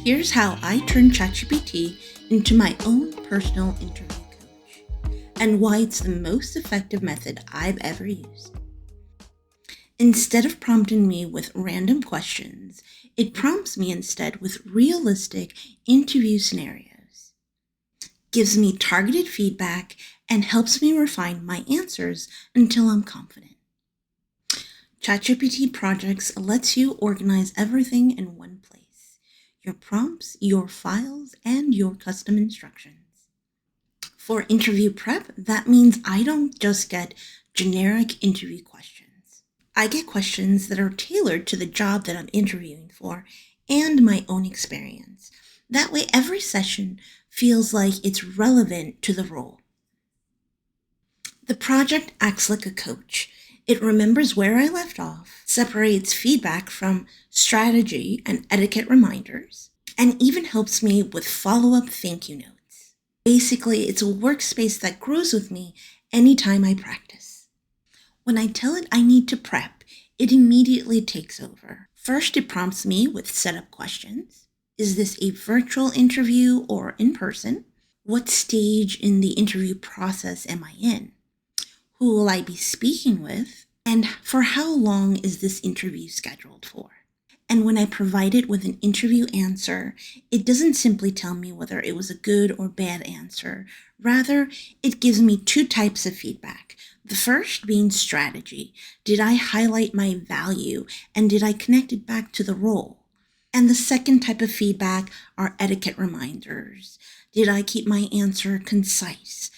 Here's how I turn ChatGPT into my own personal interview coach, and why it's the most effective method I've ever used. Instead of prompting me with random questions, it prompts me instead with realistic interview scenarios, gives me targeted feedback, and helps me refine my answers until I'm confident. ChatGPT Projects lets you organize everything in one place: your prompts, your files, and your custom instructions. For interview prep, that means I don't just get generic interview questions. I get questions that are tailored to the job that I'm interviewing for and my own experience. That way, every session feels like it's relevant to the role. The project acts like a coach. It remembers where I left off, separates feedback from strategy and etiquette reminders, and even helps me with follow-up thank you notes. Basically, it's a workspace that grows with me anytime I practice. When I tell it I need to prep, it immediately takes over. First, it prompts me with setup questions. Is this a virtual interview or in person? What stage in the interview process am I in? Who will I be speaking with? And for how long is this interview scheduled for? And when I provide it with an interview answer, it doesn't simply tell me whether it was a good or bad answer. Rather, it gives me two types of feedback. The first being strategy. Did I highlight my value, and did I connect it back to the role? And the second type of feedback are etiquette reminders. Did I keep my answer concise?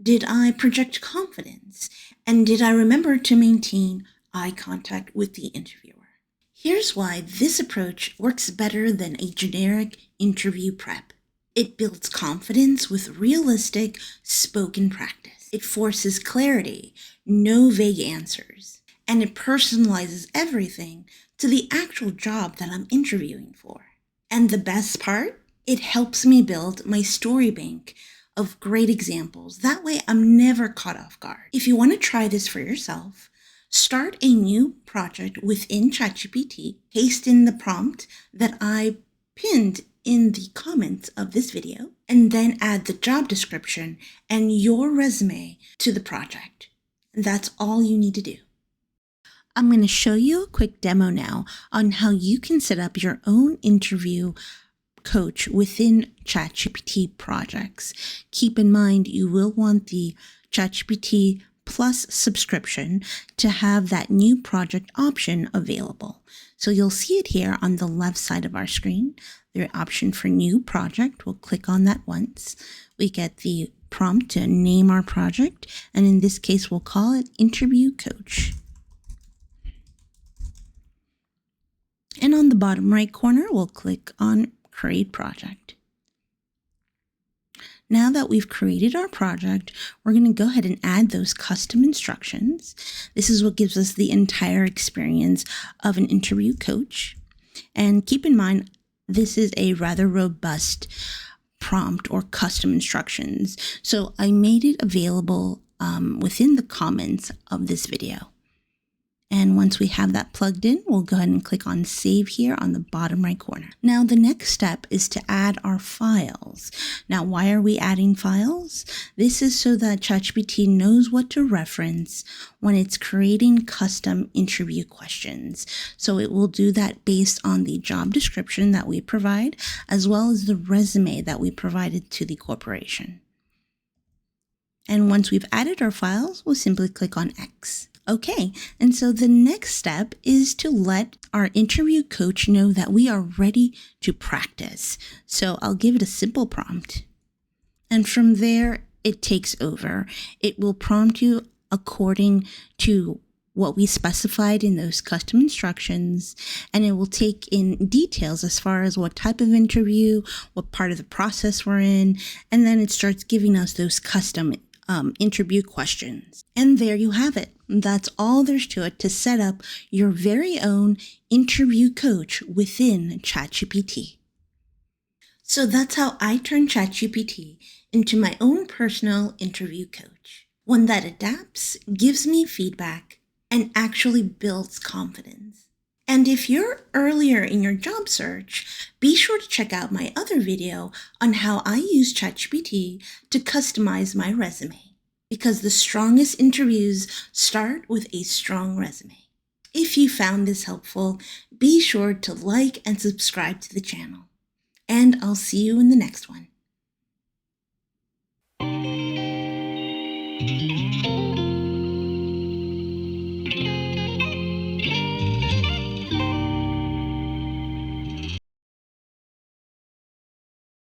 Did I project confidence? And did I remember to maintain eye contact with the interviewer? Here's why this approach works better than a generic interview prep. It builds confidence with realistic spoken practice. It forces clarity, no vague answers, and it personalizes everything to the actual job that I'm interviewing for. And the best part? It helps me build my story bank of great examples. That way I'm never caught off guard. If you want to try this for yourself, start a new project within ChatGPT, paste in the prompt that I pinned in the comments of this video, and then add the job description and your resume to the project. That's all you need to do. I'm going to show you a quick demo now on how you can set up your own interview coach within ChatGPT Projects. Keep in mind, you will want the ChatGPT Plus subscription to have that new project option available. So you'll see it here on the left side of our screen, the option for new project. We'll click on that once. We get the prompt to name our project, and in this case, we'll call it Interview Coach. And on the bottom right corner, we'll click on Create Project. Now that we've created our project, we're going to go ahead and add those custom instructions. This is what gives us the entire experience of an interview coach. And keep in mind, this is a rather robust prompt or custom instructions. So I made it available within the comments of this video. And once we have that plugged in, we'll go ahead and click on Save here on the bottom right corner. Now, the next step is to add our files. Now, why are we adding files? This is so that ChatGPT knows what to reference when it's creating custom interview questions. So it will do that based on the job description that we provide, as well as the resume that we provided to the corporation. And once we've added our files, we'll simply click on X. Okay, and so the next step is to let our interview coach know that we are ready to practice. So I'll give it a simple prompt. And from there, it takes over. It will prompt you according to what we specified in those custom instructions, and it will take in details as far as what type of interview, what part of the process we're in, and then it starts giving us those custom interview questions. And there you have it. That's all there's to it to set up your very own interview coach within ChatGPT. So that's how I turn ChatGPT into my own personal interview coach. one that adapts, gives me feedback, and actually builds confidence. And if you're earlier in your job search, be sure to check out my other video on how I use ChatGPT to customize my resume, because the strongest interviews start with a strong resume. If you found this helpful, be sure to like and subscribe to the channel. And I'll see you in the next one.